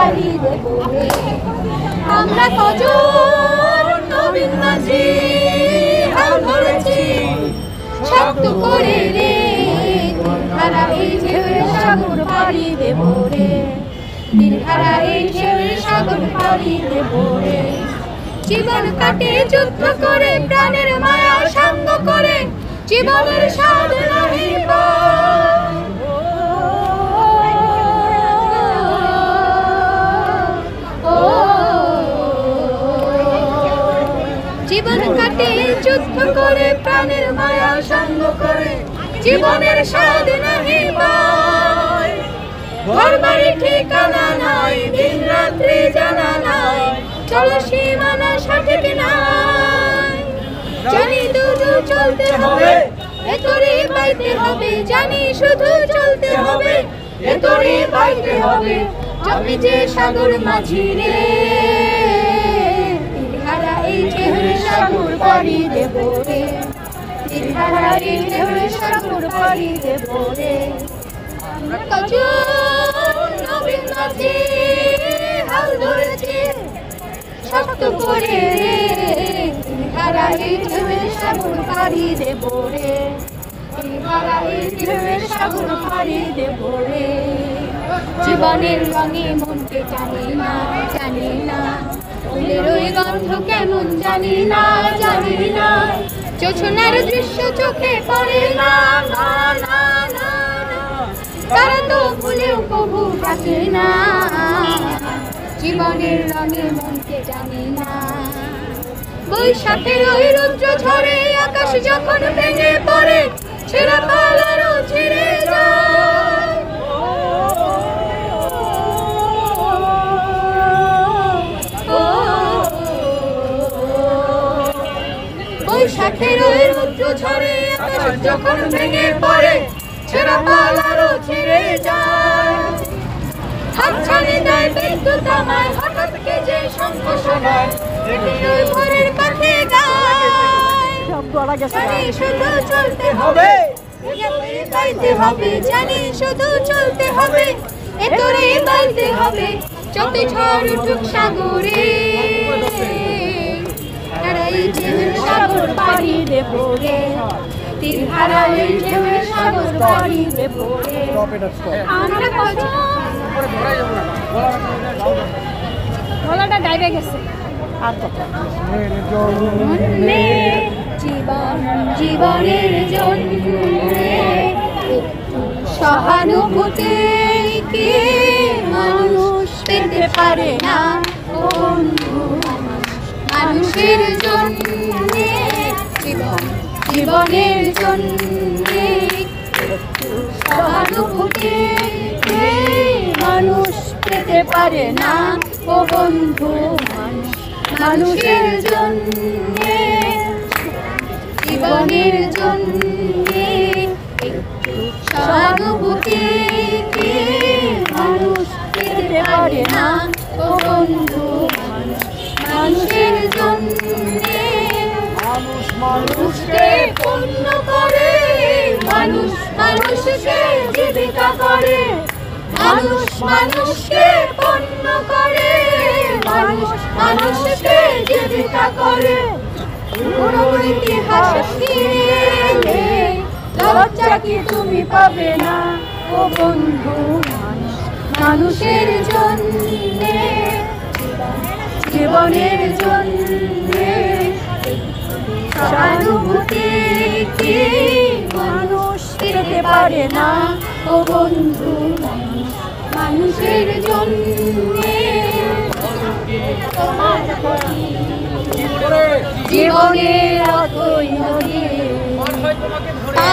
পাড়ি দেব রে। আমরা কজন নবীন মাঝি হাল ধরেছি শক্ত করে রে, দিনহারা এই ঢেউয়ের সাগর পাড়ি দেব রে, দিনহারা এই ঢেউয়ের সাগর পাড়ি দেব রে। জীবন কাটে যুদ্ধ করে, প্রাণের মায়া সঙ্গ করে, জীবনের স্বাদ নাহি জীবন কাটে যুদ্ধ করে, প্রাণের মায়া সঙ্গ করে, জীবনের স্বাদ নাহি পায়। ঘর বাড়ি ঠিকানা নাই, দিন রাত্রি জানা নাই, চলো সীমানা সঠিক নাই। জানি শুধু চলতে হবে, এতরি পাইতে হবে, জানি শুধু চলতে হবে, এতরি পাইতে হবে। আমি যে সাগর মাঝি রে, দিনহারা এই ঢেউয়ের সাগর পাড়ি দেব রে, দিনহারা এই ঢেউয়ের সাগর পাড়ি দেব রে। আমরা কজন নবীন মাঝি হাল ধরেছি শক্ত করে রে, দিনহারা এই ঢেউয়ের সাগর পাড়ি দেব রে, দিনহারা এই ঢেউয়ের সাগর পাড়ি দেব রে। জীবনের রঙে মনকে জানি না, জানি না, ফুলের ওই গন্ধ কেমন জানি না, জানি না, জোছনার দৃশ্য চোখে পড়ে না, না না না, তারা তো ভুলেও কবু থাকে না। জীবনের রঙে মনকে জানি না, বৈশাখের ওই রৌদ্র ঝরে, আকাশ যখন ভেঙে পড়ে, ছেঁড়া পালারও ছেড়ে যায়। বৈশাখের ওই রৌদ্র ঝরে, আকাশ যখন ভেঙে পড়ে, ছেঁড়া পালারও ছেড়ে যায়। হাতছানি দেয় বিদ্যুৎ আমায়, হঠাৎ কে যে শঙ্খ শোনায়, ওই ভোরের পাখি গায়। জানি শুধু চলতে হবে, এতরি পাইতে হবে, জানি শুধু চলতে হবে, এতরি পাইতে হবে। যত ঝড় উঠুক সাগরে, এই ঢেউয়ের সাগর পাড়ি দেব রে, দিনহারা এই ঢেউয়ের সাগর পাড়ি দেব রে। আমরা কজন গলাটা গাইবে গেছে আর জীবন জীবনের জন্যে সহানুভূতি কি মানুষ পেতে পারে না বন্ধু, মানুষের জন্যে জীবন জীবনের জন্যে সহানুভূতি মানুষ পেতে পারে না ও বন্ধু, মানুষের জন্যে জীবনের জন্যে সহানুভূতি মানুষ পেতে পারে না ও বন্ধু, মানুষের জন্যে। মানুষ মানুষকে পূর্ণ করে, মানুষ মানুষকে জীবিকা করে, মানুষ মানুষকে পূর্ণ করে, মানুষ মানুষকে জীবিকা করে। পুরো ইতিহাস ফিরে লজ্জা কি তুমি পাবে না ও বন্ধু, মানুষের জন্যে জীবনের জন্যে সহানুভূতি কি মানুষ পেতে পারে না ও বন্ধু, মানুষের জন্যে। জীবনের অথই নদী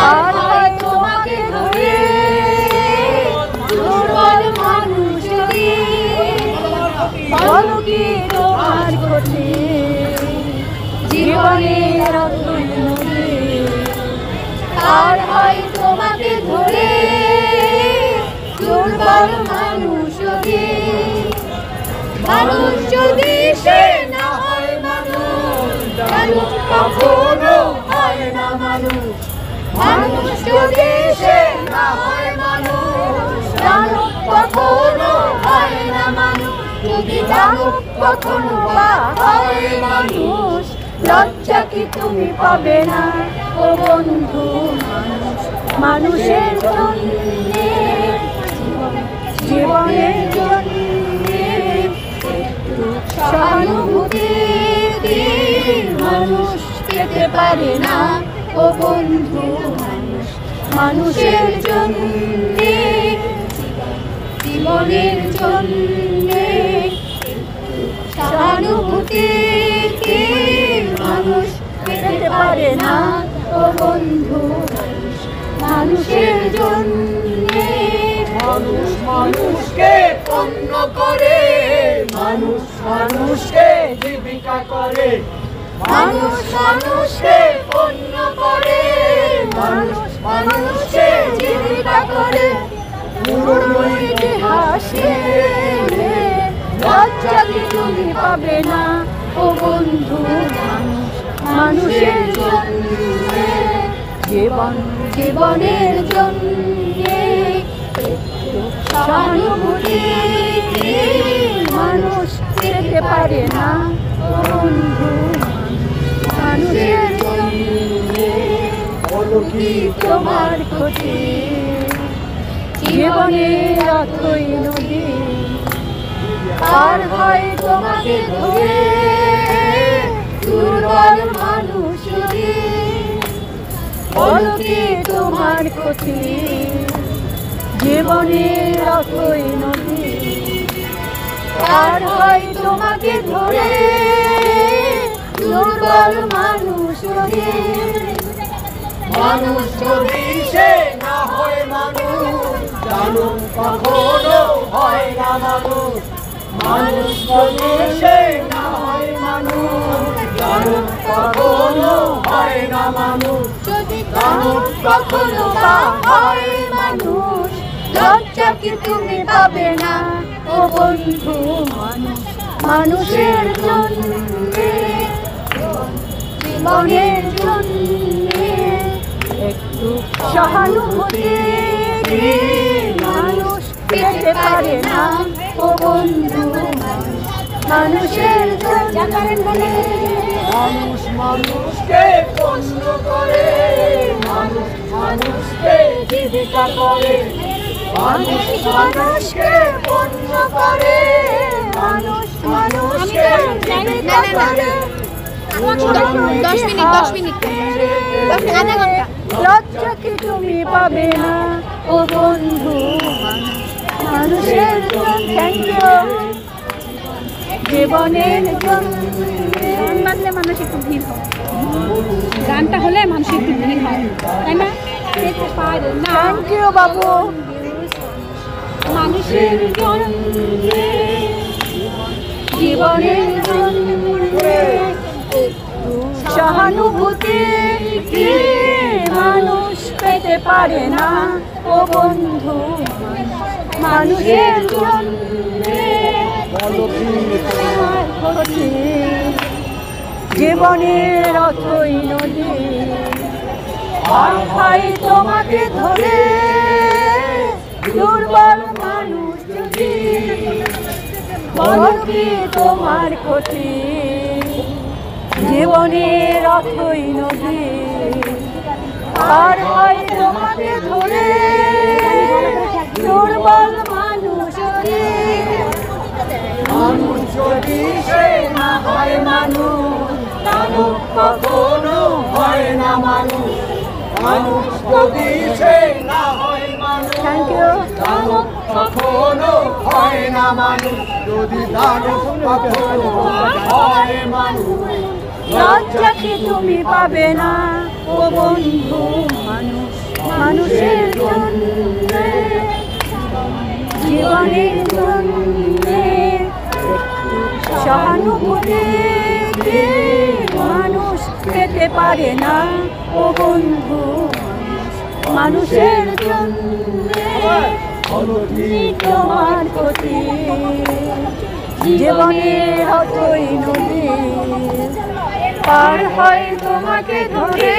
আর হয় তোমাকে ধরে, দুর্বল মানুষ বলো কি তোমার ঘটে। জীবনের অথই নদী আর হয় তোমাকে ধরে, দুর্বল মানুষ মানুষ যদি সে না হয় মানুষ, মানুষ কখনো হয় না মানুষ, মানুষ যদি সে না হয় মানুষ, মানুষ কখনো হয় না মানুষ। যদি জানো কখনো বা হয় মানুষ, লজ্জা কি তুমি পাবে না ও বন্ধু? মানুষের জন্যে, জীবনের জন্যে একটু সহানুভূতি মানুষ পেতে পারে না ও বন্ধু? মানুষের জন্যে, জীবনের জন্যে সহানুভূতি মানুষ পেতে পারে না ও বন্ধু? মানুষের জন্যে। মানুষ মানুষকে পণ্য করে, মানুষ মানুষকে জীবিকা করে, মানুষ মানুষকে পণ্য করে, মানুষ মানুষকে জীবিকা করে। পুরনো ইতিহাসে লজ্জা কি তুমি পাবে না ও বন্ধু? মানুষের জন্যে, জীবনের জন্যে সহানুভূতি মানুষ পেতে পারে না ও বন্ধু? মানুষের জন্যে। বলো কি তোমার ক্ষতি, জীবনের অথই নদী পার হয় তোমাকে ধরে, দুর্বল মানুষ যদি। বলো কি তোমার ক্ষতি, জীবনের অথই নদী পার হয় তোমাকে ধরে, দুর্বল মানুষ যদি। মানুষ যদি সে না হয় মানুষ, জানো কখনো হয় না মানুষ। মানুষ যদি সে না হয় মানুষ, জানো কখনো হয় না মানুষ। যদি জানো কখনো বা হয় মানুষ, লজ্জা কি তুমি পাবে না ও বন্ধু? মানুষের জন্যে, জীবনের জন্যে একটু সহানুভূতি মানুষ পেতে পারে না ও বন্ধু? মানুষের জন্যে। মানুষ মানুষকে পণ্য করে, মানুষ মানুষকে জীবিকা করে, মানুষ মানুষকে পণ্য করে, মানুষ মানুষকে জীবিকা করে। 10 মিনিট আধা ঘন্টা। লজ্জা কি তুমি পাবে না ও বন্ধু? মানুষের জন্য। Thank you. জীবনের জন্য। গান বাজলে মানুষ একটু ভিড় হয়, গানটা হলে মানুষ একটু ভিড় হয়, তাই না? যেতে পারে না। থ্যাংক ইউ বাবু। মানুষের জন্যে, জীবনের জন্য সহানুভূতি মানুষ পেতে পারে না ও বন্ধু? মানুষের জন্যে। তোমার ক্ষতি, জীবনের অথই নদী পার হয় তোমাকে ধরে, দুর্বল মানুষ যদি। বলো কি তোমার ক্ষতি, জীবনের অথই নদী পার হয় তোমাকে ধরে, দুর্বল মানুষ যদি। মানুষ যদি সে না হয় মানুষ, জানো কখনো হয় না মানুষ। মানুষ যদি সে না হয় মানুষ, থ্যাংক ইউ। জানো কখনো হয় না মানুষ। যদি জানো কখনো হয় মানুষ, লজ্জা কি তুমি পাবে না ও বন্ধু? মানুষের জন্য, জীবনের জন্য সহানুভূতি মানুষ পেতে পারে না ও বন্ধু? মানুষের জন্য। তোমার ক্ষতি, জীবনের অথই নদী পার হয় তোমাকে ধরে,